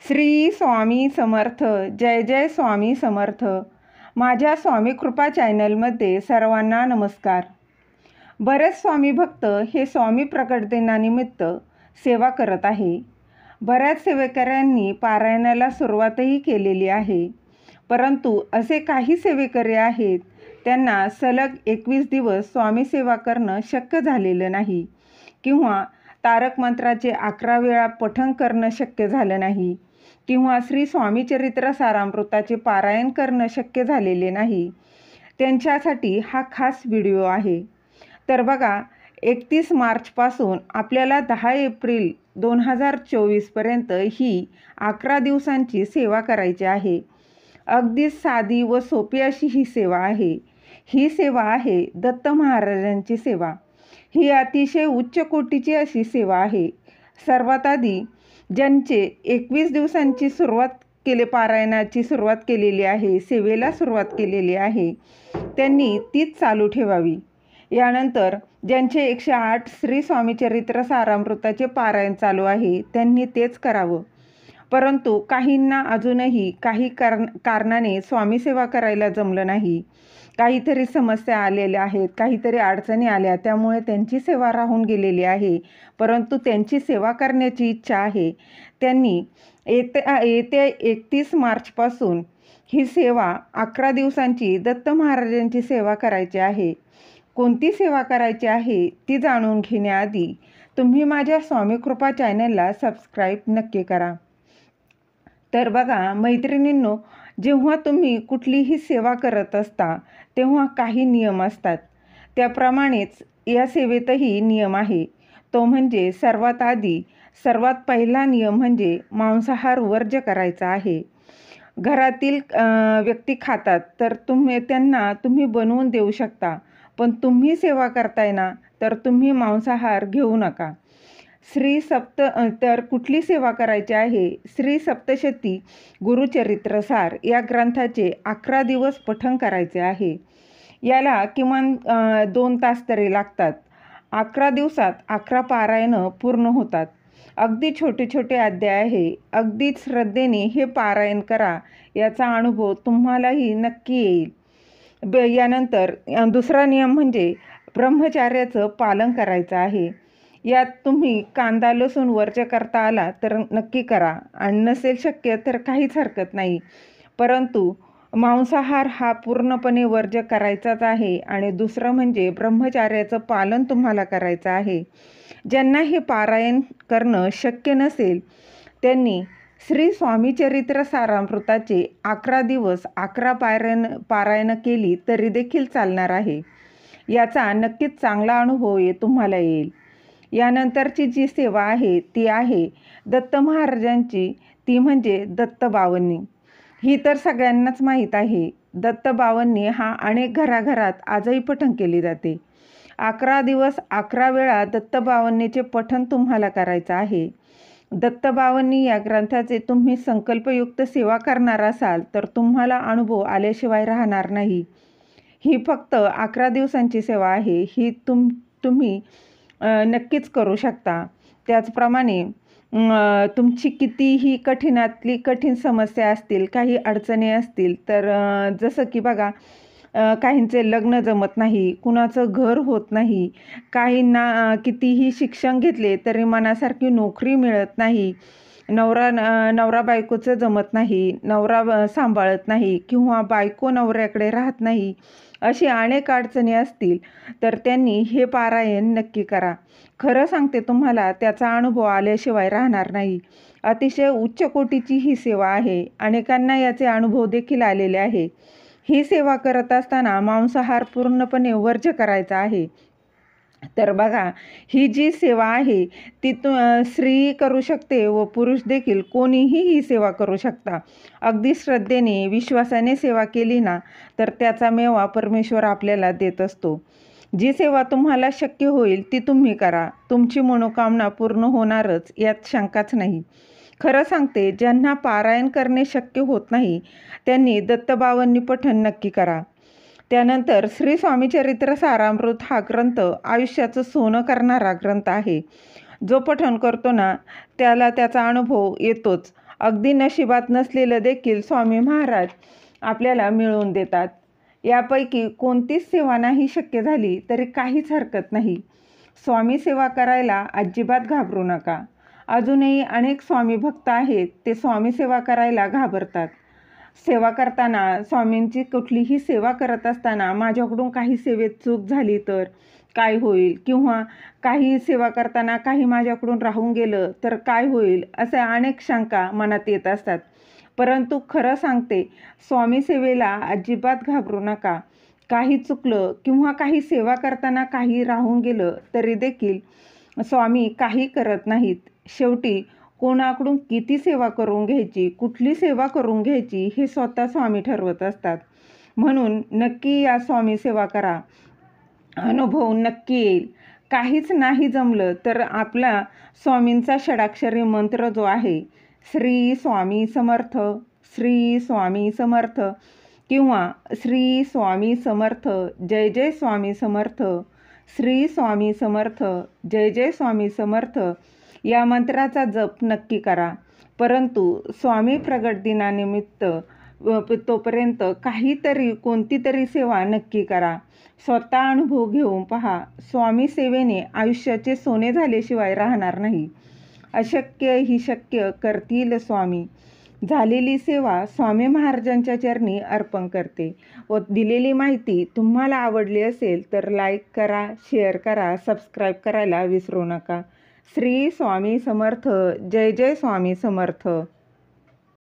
श्री स्वामी समर्थ. जय जय स्वामी समर्थ. माझ्या स्वामी कृपा चॅनलमध्ये सर्वांना नमस्कार. बरेच स्वामी भक्त हे स्वामी प्रकट दिनानिमित्त सेवा करत आहे. बऱ्याच सेवेकऱ्यांनी पारायणाला सुरुवातही केलेली आहे. परंतु असे काही सेवेकरी आहेत त्यांना सलग 21 दिवस स्वामी सेवा करणं शक्य झालेलं नाही किंवा तारक मंत्राचे 11 वेळा पठण करणं शक्य झालं नाही किंवा श्री स्वामी चरित्र सारामृताचे पारायण करणं शक्य झालेले नाही. त्यांच्यासाठी हा खास व्हिडिओ आहे. तर बघा, 31 मार्चपासून आपल्याला 10 एप्रिल 2024पर्यंत ही 11 दिवसांची सेवा करायची आहे. अगदी साधी व सोपी अशी ही सेवा आहे. ही सेवा आहे दत्त महाराजांची सेवा. ही अतिशय उच्च कोटीची अशी सेवा आहे. सर्वात आधी ज्यांचे 21 दिवसांची पारायणाची सुरुवात केलेली आहे, सेवेला सुरुवात केलेली आहे, त्यांनी तीच चालू ठेवावी. यानंतर ज्यांचे 108 श्री स्वामी चरित्र सारामृताचे पारायण चालू आहे त्यांनी तेच करावं. परंतु काहींना अजूनही काही कारणाने स्वामी सेवा करायला जमलं नाही, काहीतरी समस्या आलेल्या आहेत, काहीतरी अडचणी आल्या, त्यामुळे त्यांची सेवा राहून गेलेली आहे. परंतु त्यांची सेवा करण्याची इच्छा आहे. त्यांनी येत्या 31 मार्चपासून ही सेवा 11 दिवसांची दत्त महाराजांची सेवा करायची आहे. कोणती सेवा करायची आहे ती जाणून घेण्याआधी तुम्ही माझ्या स्वामी कृपा चॅनलला सबस्क्राईब नक्की करा. तर बघा मैत्रिणींनो, जेव्हा तुम्ही कुठलीही सेवा करत असता तेव्हा काही नियम असतात. त्याप्रमाणेच या सेवेतही नियम आहे. तो म्हणजे सर्वात पहिला नियम म्हणजे मांसाहार वर्ज्य करायचा आहे. घरातील व्यक्ती खातात तर त्यांना तुम्ही बनवून देऊ शकता, पण तुम्ही सेवा करताय ना, तर तुम्ही मांसाहार घेऊ नका. तर कुठली सेवा करायची आहे? श्री सप्तशती गुरुचरित्रसार या ग्रंथाचे 11 दिवस पठण करायचे आहे. याला किमान 2 तास तरी लागतात. 11 दिवसात 11 पारायणं पूर्ण होतात. अगदी छोटे छोटे अध्याय आहे. अगदी श्रद्धेने हे पारायण करा, याचा अनुभव तुम्हालाही नक्की येईल. यानंतर दुसरा नियम म्हणजे ब्रह्मचर्याचं पालन करायचं आहे. यात तुम्ही कांदा लसूण वर्ज्य करता आला तर नक्की करा, आणि नसेल शक्य तर काहीच हरकत नाही. परंतु मांसाहार हा पूर्णपणे वर्ज्य करायचाच आहे. आणि दुसरं म्हणजे ब्रह्मचर्याचं पालन तुम्हाला करायचं आहे. ज्यांना हे पारायण करणं शक्य नसेल त्यांनी श्री स्वामी चरित्र सारामृताचे 11 दिवस 11 पारायणं केली तरी देखील चालणार आहे. याचा नक्कीच चांगला अनुभव तुम्हाला येईल. यानंतरची जी सेवा आहे ती आहे दत्त महाराजांची, ती म्हणजे दत्त बावन्नी. ही तर सगळ्यांनाच माहीत आहे. दत्त बावन्नी हा अनेक घराघरात आजही पठण केली जाते. 11 दिवस 11 वेळा दत्त बावन्नीचे पठण तुम्हाला करायचं आहे. दत्त बावन्नी या ग्रंथाचे तुम्ही संकल्पयुक्त सेवा करणार असाल तर तुम्हाला अनुभव आल्याशिवाय राहणार नाही. ही फक्त 11 दिवसांची सेवा आहे. ही तुम्ही नक्कीच करू शकता. त्याचप्रमाणे तुमची कितीही कठीणातली कठीण समस्या असतील, काही अडचणी असतील, तर जसं की बघा, काहींचे लग्न जमत नाही, कुणाचं घर होत नाही, काहींना कितीही शिक्षण घेतले तरी मनासारखी नोकरी मिळत नाही, नवरा बायकोचं जमत नाही, नवरा सांभाळत नाही किंवा बायको नवऱ्याकडे राहत नाही, अशी अनेक अडचणी असतील तर त्यांनी हे पारायण नक्की करा. खरं सांगते तुम्हाला, त्याचा अनुभव आल्याशिवाय राहणार नाही. अतिशय उच्च कोटीची ही सेवा आहे. अनेकांना याचे अनुभव देखील आलेले आहे. ही सेवा करत असताना मांसाहार पूर्णपणे वर्ज्य करायचा आहे. तर बघा, ही जी सेवा आहे ती स्त्री करू शकते व पुरुष देखील कोणीही ही सेवा करू शकता. अगदी श्रद्धेने विश्वासाने सेवा केली ना तर त्याचा मेवा परमेश्वर आपल्याला देत असतो. जी सेवा तुम्हाला शक्य होईल ती तुम्ही करा. तुमची मनोकामना पूर्ण होणारच, यात शंकाच नाही. खरं सांगते, ज्यांना पारायण करणे शक्य होत नाही त्यांनी दत्त बावन्नी पठण नक्की करा. त्यानंतर श्री स्वामी चरित्र सारामृत हा ग्रंथ आयुष्याचं सोनं करणारा ग्रंथ आहे. जो पठण करतो ना त्याला त्याचा अनुभव येतोच. अगदी नशिबात नसलेलं देखील स्वामी महाराज आपल्याला मिळवून देतात. यापैकी कोणतीच सेवा नाही शक्य झाली तरी काहीच हरकत नाही. स्वामी सेवा करायला अजिबात घाबरू नका. अजूनही अनेक स्वामी भक्त आहेत, ते स्वामी सेवा करायला घाबरतात. सेवा करताना, स्वामींची कुठलीही सेवा करत असताना माझ्याकडून काही सेवेत चूक झाली तर काय होईल, किंवा काही सेवा करताना काही माझ्याकडून राहून गेलं तर काय होईल, अशा अनेक शंका मनात येत असतात. परंतु खरं सांगते, स्वामी सेवेला अजिबात घाबरू नका. काही चुकलं किंवा काही सेवा करताना काही राहून गेलं तरी देखील स्वामी काही करत नाहीत. शेवटी कोणाकडून किती सेवा करून घ्यायची, कुठली सेवा करून घ्यायची हे स्वतः स्वामी ठरवत असतात. म्हणून नक्की या स्वामी सेवा करा. अनुभव नक्की येईल. काहीच नाही जमलं तर आपला स्वामींचा षडाक्षरी मंत्र जो आहे, श्री स्वामी समर्थ, श्री स्वामी समर्थ किंवा श्री स्वामी समर्थ, जय जय स्वामी समर्थ, श्री स्वामी समर्थ, जय जय स्वामी समर्थ, या मंत्राचा जप नक्की करा. परंतु स्वामी प्रगट दिनानिमित्त तोपर्यंत कोणती तरी सेवा नक्की करा. स्वतः अनुभव घेऊन पहा. स्वामी सेवेने आयुष्याचे सोने झाल्याशिवाय राहणार नाही. अशक्य ही शक्य करतील स्वामी. झालेली सेवा स्वामी महाराजांच्या चरणी अर्पण करते. व दिलेली माहिती तुम्हाला आवडली असेल तर लाईक करा, शेअर करा, सबस्क्राईब करायला विसरू नका. श्री स्वामी समर्थ, जय जय स्वामी समर्थ.